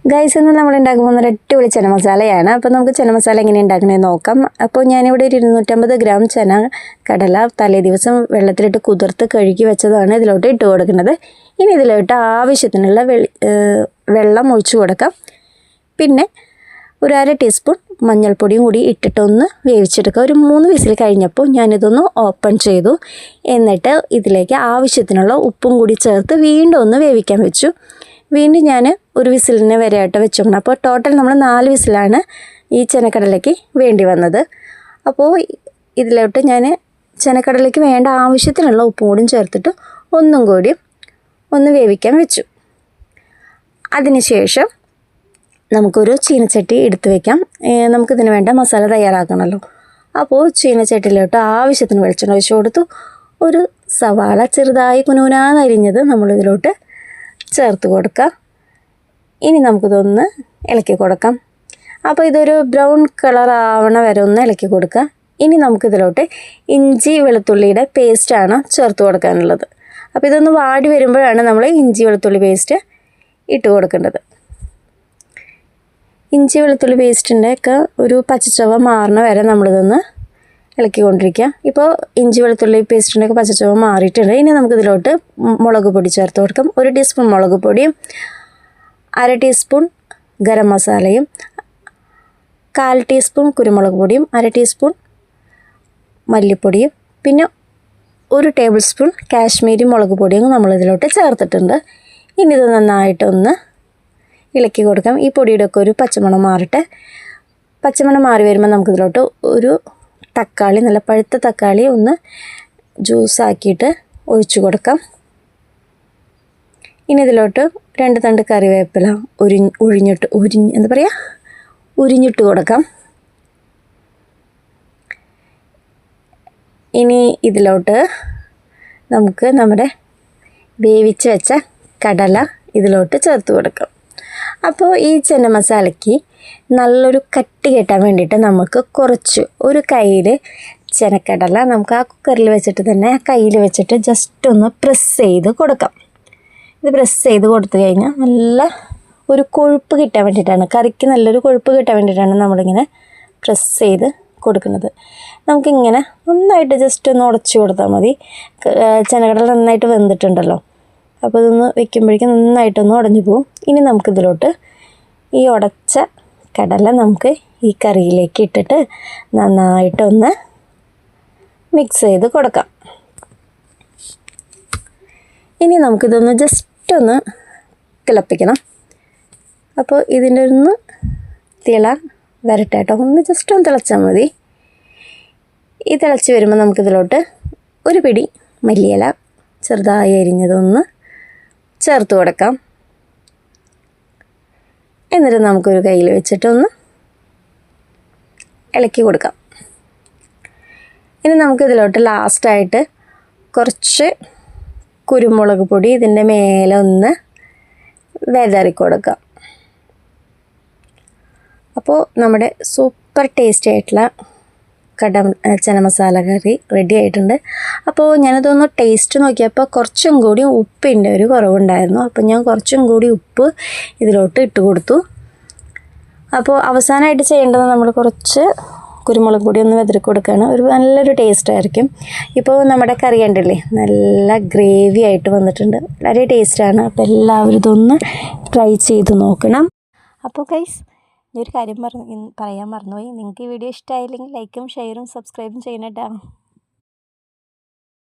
Guys, ഇന്ന് നമ്മൾ ഉണ്ടാക്കാൻ പോകുന്ന ഒരു അടിപൊളി ചന മസാലയാണ്. അപ്പോൾ നമുക്ക് ചന മസാല എങ്ങനെ ഉണ്ടാക്കണമെന്ന് നോക്കാം. അപ്പോൾ ഞാനിവിടെ ഒരു 250 ഗ്രാം ചന കടല തലേ ദിവസം വെള്ളത്തിലിട്ട് കുതിർത്ത് കഴുകി വെച്ചതാണ് ഇതിലോട്ട് ഇട്ട് കൊടുക്കുന്നത്. ഇനി ഇതിലോട്ട് ആവശ്യത്തിനുള്ള വെള്ളം ഒഴിച്ചു കൊടുക്കാം. പിന്നെ ഒരു 1/2 ടീസ്പൂൺ മഞ്ഞൾപ്പൊടിയും കൂടി ഇട്ടിട്ടൊന്ന് വേവിച്ചെടുക്കുക. ഒരു 3 വിസിൽ കഴിഞ്ഞപ്പോൾ ഞാനിതൊന്ന് ഓപ്പൺ ചെയ്തു. എന്നിട്ട് ഇതിലേക്ക് ആവശ്യത്തിനുള്ള ഉപ്പും കൂടി ചേർത്ത് വീണ്ടും ഒന്ന് വേവിക്കാൻ വെച്ചു. വീണ്ടും ഞാൻ ഒരു വിസിലിന് വരെയായിട്ട് വെച്ചോക്കണം. അപ്പോൾ ടോട്ടൽ നമ്മൾ 4 വിസിലാണ് ഈ ചനക്കടലയ്ക്ക് വേണ്ടി വന്നത്. അപ്പോൾ ഇതിലോട്ട് ഞാൻ ചനക്കടലയ്ക്ക് വേണ്ട ആവശ്യത്തിനുള്ള ഉപ്പും കൂടി ചേർത്തിട്ട് ഒന്നും കൂടി ഒന്ന് വേവിക്കാൻ വെച്ചു. അതിനുശേഷം നമുക്കൊരു ചീനച്ചട്ടി എടുത്ത് വയ്ക്കാം. നമുക്കിതിന് വേണ്ട മസാല തയ്യാറാക്കണമല്ലോ. അപ്പോൾ ചീനച്ചട്ടിയിലോട്ട് ആവശ്യത്തിന് വെളിച്ചെണ്ണ ഒഴിച്ച് കൊടുത്തു. ഒരു സവാള ചെറുതായി കുനുകുനാന്നരിഞ്ഞത് നമ്മളിതിലോട്ട് ചേർത്ത് കൊടുക്കാം. ഇനി നമുക്കിതൊന്ന് ഇളക്കി കൊടുക്കാം. അപ്പോൾ ഇതൊരു ബ്രൗൺ കളർ ആവണ വരെ ഒന്ന് ഇളക്കി കൊടുക്കുക. ഇനി നമുക്കിതിലോട്ട് ഇഞ്ചി വെളുത്തുള്ളിയുടെ പേസ്റ്റാണ് ചേർത്ത് കൊടുക്കാനുള്ളത്. അപ്പോൾ ഇതൊന്ന് വാടി വരുമ്പോഴാണ് നമ്മൾ ഇഞ്ചി വെളുത്തുള്ളി പേസ്റ്റ് ഇട്ട് കൊടുക്കേണ്ടത്. ഇഞ്ചി വെളുത്തുള്ളി പേസ്റ്റിൻ്റെ ഒക്കെ ഒരു പച്ചച്ചവ മാറണ വരെ നമ്മളിതൊന്ന് ഇളക്കിക്കൊണ്ടിരിക്കുക. ഇപ്പോൾ ഇഞ്ചി വെളുത്തുള്ളി പേസ്റ്റിൻ്റെ ഒക്കെ പച്ചച്ചവ മാറിയിട്ടുണ്ട്. ഇനി നമുക്കിതിലോട്ട് മുളക് പൊടി ചേർത്ത് കൊടുക്കാം. 1 ടീസ്പൂൺ മുളക് പൊടിയും 1/2 ടീസ്പൂൺ ഗരം മസാലയും 1/4 ടീസ്പൂൺ കുരുമുളക് പൊടിയും 1/2 ടീസ്പൂൺ മല്ലിപ്പൊടിയും പിന്നെ 1 ടേബിൾ സ്പൂൺ കാശ്മീരി മുളക് പൊടിയും നമ്മളിതിലോട്ട് ചേർത്തിട്ടുണ്ട്. ഇനി ഇത് നന്നായിട്ടൊന്ന് ഇളക്കി കൊടുക്കാം. ഈ പൊടിയുടെ ഒക്കെ ഒരു പച്ചമണം മാറട്ടെ. പച്ചമണം മാറി വരുമ്പോൾ നമുക്കിതിലോട്ട് ഒരു തക്കാളി, നല്ല പഴുത്ത തക്കാളി ഒന്ന് ജ്യൂസാക്കിയിട്ട് ഒഴിച്ചു കൊടുക്കാം. ഇനി ഇതിലോട്ട് 2 തണ്ട് കറിവേപ്പില ഉരിഞ്ഞിട്ട് കൊടുക്കാം. ഇനി ഇതിലോട്ട് നമുക്ക് നമ്മുടെ വേവിച്ച് വെച്ച കടല ഇതിലോട്ട് ചേർത്ത് കൊടുക്കാം. അപ്പോൾ ഈ ചന മസാലയ്ക്ക് നല്ലൊരു കട്ടി കെട്ടാൻ വേണ്ടിയിട്ട് നമുക്ക് ഒരു കയ്യിൽ ചനക്കടല നമുക്ക് ആ കുക്കറിൽ വെച്ചിട്ട് തന്നെ ആ കയ്യിൽ വെച്ചിട്ട് ജസ്റ്റ് ഒന്ന് പ്രസ് ചെയ്ത് കൊടുക്കാം. ഇത് പ്രസ് ചെയ്ത് കൊടുത്തു കഴിഞ്ഞാൽ നല്ല ഒരു കൊഴുപ്പ് കിട്ടാൻ വേണ്ടിയിട്ടാണ്, കറിക്ക് നല്ലൊരു കൊഴുപ്പ് കിട്ടാൻ വേണ്ടിയിട്ടാണ് നമ്മളിങ്ങനെ പ്രസ് ചെയ്ത് കൊടുക്കുന്നത്. നമുക്കിങ്ങനെ നന്നായിട്ട് ജസ്റ്റ് ഒന്ന് ഉടച്ചു കൊടുത്താൽ മതി. ചനക്കടല നന്നായിട്ട് വെന്തിട്ടുണ്ടല്ലോ. അപ്പോൾ ഇതൊന്ന് വെക്കുമ്പോഴേക്കും നന്നായിട്ടൊന്ന് ഉടഞ്ഞു പോകും. ഇനി നമുക്കിതിലോട്ട് ഈ ഉടച്ച കടല നമുക്ക് ഈ കറിയിലേക്ക് ഇട്ടിട്ട് നന്നായിട്ടൊന്ന് മിക്സ് ചെയ്ത് കൊടുക്കാം. ഇനി നമുക്കിതൊന്ന് ജസ്റ്റ് ഒന്ന് തിളപ്പിക്കണം. അപ്പോൾ ഇതിൻ്റെ ഒന്ന് തിള വരട്ടെ കേട്ടോ. ഒന്ന് ജസ്റ്റ് ഒന്ന് തിളച്ചാൽ മതി. ഈ തിളച്ച് വരുമ്പോൾ നമുക്കിതിലോട്ട് ഒരു പിടി മല്ലിയില ചെറുതായി അരിഞ്ഞതൊന്ന് ചേർത്ത് കൊടുക്കാം. എന്നിട്ട് നമുക്കൊരു കയ്യിൽ വെച്ചിട്ടൊന്ന് ഇളക്കി കൊടുക്കാം. ഇനി നമുക്കിതിലോട്ട് ലാസ്റ്റായിട്ട് കുറച്ച് കുരുമുളക് പൊടി ഇതിൻ്റെ മേലെ ഒന്ന് വിതറി കൊടുക്കാം. അപ്പോൾ നമ്മുടെ സൂപ്പർ ടേസ്റ്റി ആയിട്ടുള്ള ചന മസാല കറി റെഡി ആയിട്ടുണ്ട്. അപ്പോൾ ഞാനതൊന്ന് ടേസ്റ്റ് നോക്കിയപ്പോൾ കുറച്ചും കൂടി ഉപ്പിൻ്റെ ഒരു കുറവുണ്ടായിരുന്നു. അപ്പോൾ ഞാൻ കുറച്ചും കൂടി ഉപ്പ് ഇതിലോട്ട് ഇട്ട് കൊടുത്തു. അപ്പോൾ അവസാനമായിട്ട് ചെയ്യേണ്ടത് നമ്മൾ കുറച്ച് കുരുമുളക് പൊടി ഒന്ന് വെതറി കൊടുക്കുകയാണ്. ഒരു നല്ലൊരു ടേസ്റ്റ് ആയിരിക്കും. ഇപ്പോൾ നമ്മുടെ കറി കണ്ടില്ലേ, നല്ല ഗ്രേവി ആയിട്ട് വന്നിട്ടുണ്ട്. വളരെ ടേസ്റ്റാണ്. അപ്പോൾ എല്ലാവരും ഇതൊന്ന് ട്രൈ ചെയ്ത് നോക്കണം. അപ്പോൾ ഗൈസ്, ഒരു കാര്യം പറയാൻ മറന്നുപോയി. നിങ്ങൾക്ക് ഈ വീഡിയോ ഇഷ്ടമായില്ലെങ്കിൽ ലൈക്കും ഷെയറും സബ്സ്ക്രൈബും ചെയ്യണം കേട്ടോ.